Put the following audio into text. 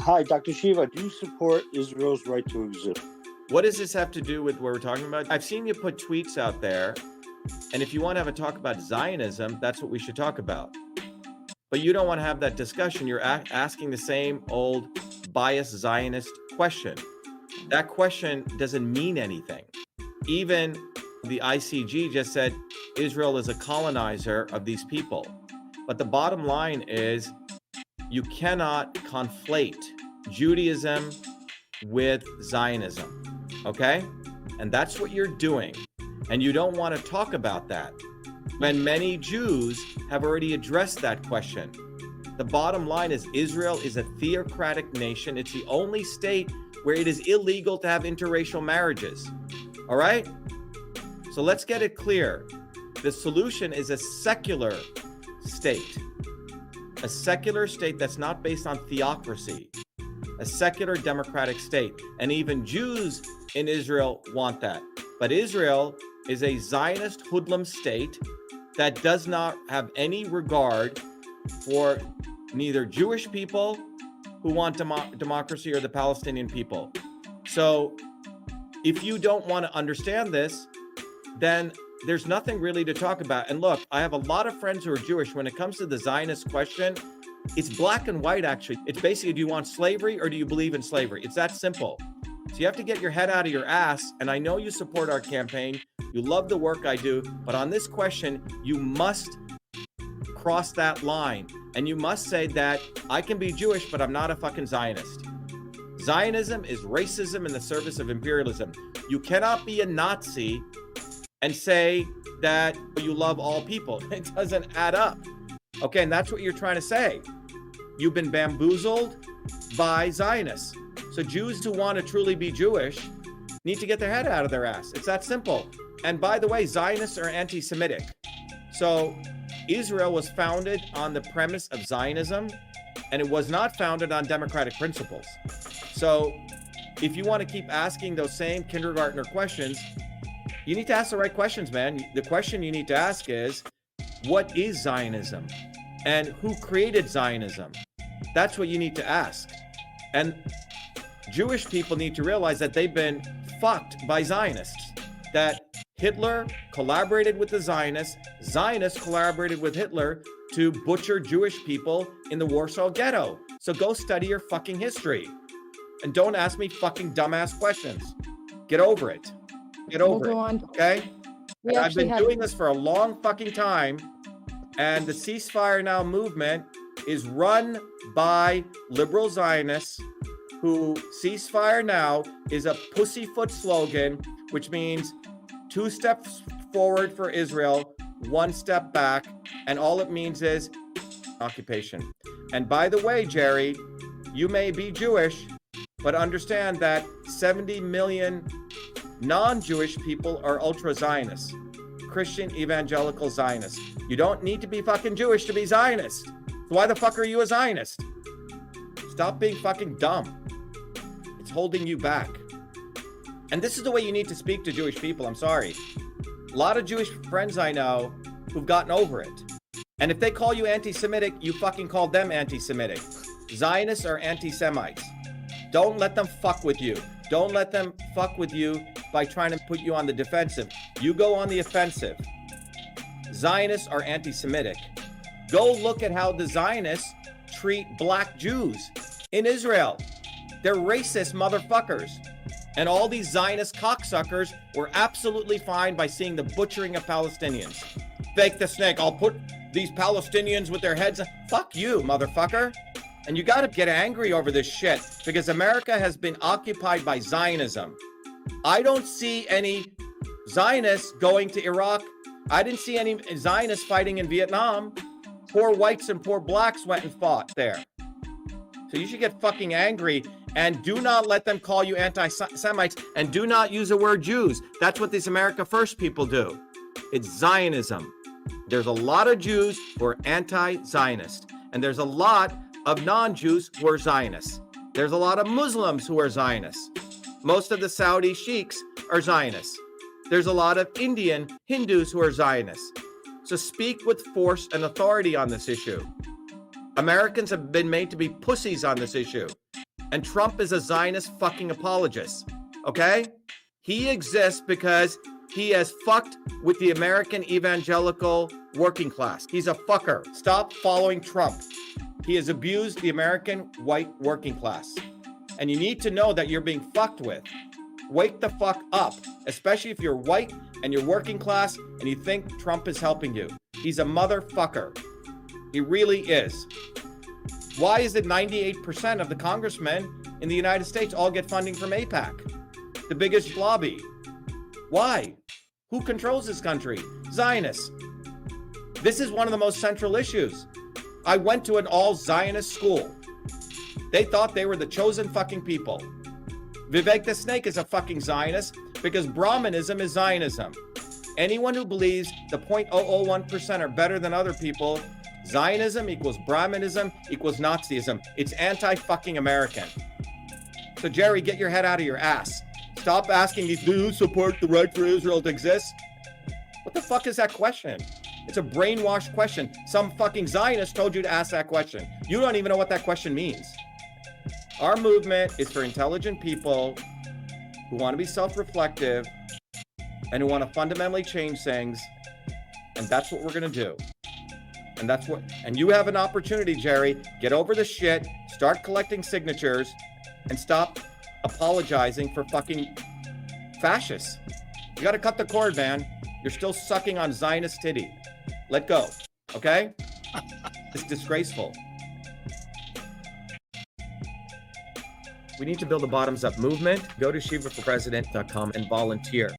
Hi, Dr. Shiva. Do you support Israel's right to exist? What does this have to do with what we're talking about? I've seen you put tweets out there, and if you want to have a talk about Zionism, that's what we should talk about. But you don't want to have that discussion. You're asking the same old biased Zionist question. That question doesn't mean anything. Even the ICG just said Israel is a colonizer of these people. But the bottom line is you cannot conflate Judaism with Zionism, okay? And that's what you're doing. And you don't want to talk about that. When many Jews have already addressed that question. The bottom line is Israel is a theocratic nation. It's the only state where it is illegal to have interracial marriages, all right? So let's get it clear. The solution is a secular state that's not based on theocracy, a secular democratic state. And even Jews in Israel want that. But Israel is a Zionist hoodlum state that does not have any regard for neither Jewish people who want democracy or the Palestinian people. So if you don't want to understand this, then there's nothing really to talk about. And look, I have a lot of friends who are Jewish. When it comes to the Zionist question, it's black and white, actually. It's basically, do you want slavery or do you believe in slavery? It's that simple. So you have to get your head out of your ass. And I know you support our campaign. You love the work I do. But on this question, you must cross that line. And you must say that I can be Jewish, but I'm not a fucking Zionist. Zionism is racism in the service of imperialism. You cannot be a Nazi and say that you love all people. It doesn't add up. Okay, and that's what you're trying to say. You've been bamboozled by Zionists. So Jews who want to truly be Jewish need to get their head out of their ass. It's that simple. And by the way, Zionists are anti-Semitic. So Israel was founded on the premise of Zionism, and it was not founded on democratic principles. So if you want to keep asking those same kindergartner questions, you need to ask the right questions, man. The question you need to ask is, what is Zionism? And who created Zionism? That's what you need to ask. And Jewish people need to realize that they've been fucked by Zionists. That Hitler collaborated with the Zionists. Zionists collaborated with Hitler to butcher Jewish people in the Warsaw Ghetto. So go study your fucking history. And don't ask me fucking dumbass questions. Get over it. Get over it, okay? And I've been doing this for a long fucking time, and the Ceasefire Now movement is run by liberal Zionists who Ceasefire Now is a pussyfoot slogan, which means 2 steps forward for Israel, 1 step back, and all it means is occupation. And by the way, Jerry, you may be Jewish, but understand that 70 million non-Jewish people are ultra-Zionists, Christian evangelical Zionists. You don't need to be fucking Jewish to be Zionist. So why the fuck are you a Zionist? Stop being fucking dumb. It's holding you back. And this is the way you need to speak to Jewish people. I'm sorry. A lot of Jewish friends I know who've gotten over it. And if they call you anti-Semitic, you fucking call them anti-Semitic. Zionists are anti-Semites. Don't let them fuck with you. Don't let them fuck with you by trying to put you on the defensive. You go on the offensive. Zionists are anti-Semitic. Go look at how the Zionists treat black Jews in Israel. They're racist motherfuckers. And all these Zionist cocksuckers were absolutely fine by seeing the butchering of Palestinians. Fake the snake. I'll put these Palestinians with their heads. Fuck you, motherfucker. And you got to get angry over this shit because America has been occupied by Zionism. I don't see any Zionists going to Iraq. I didn't see any Zionists fighting in Vietnam. Poor whites and poor blacks went and fought there. So you should get fucking angry and do not let them call you anti-Semites and do not use the word Jews. That's what these America First people do. It's Zionism. There's a lot of Jews who are anti-Zionist, and there's a lot of non-Jews who are Zionists. There's a lot of Muslims who are Zionists. Most of the Saudi sheiks are Zionists. There's a lot of Indian Hindus who are Zionists. So speak with force and authority on this issue. Americans have been made to be pussies on this issue. And Trump is a Zionist fucking apologist. Okay? He exists because he has fucked with the American evangelical working class. He's a fucker. Stop following Trump. He has abused the American white working class. And you need to know that you're being fucked with. Wake the fuck up, especially if you're white and you're working class and you think Trump is helping you. He's a motherfucker. He really is. Why is it 98% of the congressmen in the United States all get funding from AIPAC, the biggest lobby? Why? Who controls this country? Zionists. This is one of the most central issues. I went to an all Zionist school. They thought they were the chosen fucking people. Vivek the Snake is a fucking Zionist because Brahmanism is Zionism. Anyone who believes the 0.001% are better than other people, Zionism equals Brahmanism equals Nazism. It's anti-fucking American. So Jerry, get your head out of your ass. Stop asking these, do you support the right for Israel to exist? What the fuck is that question? It's a brainwashed question. Some fucking Zionist told you to ask that question. You don't even know what that question means. Our movement is for intelligent people who want to be self-reflective and who want to fundamentally change things. And that's what we're going to do. And you have an opportunity, Jerry. Get over the shit, start collecting signatures, and stop apologizing for fucking fascists. You got to cut the cord, man. You're still sucking on Zionist titty. Let go, okay? It's disgraceful. We need to build a bottoms-up movement. Go to ShivaForPresident.com and volunteer.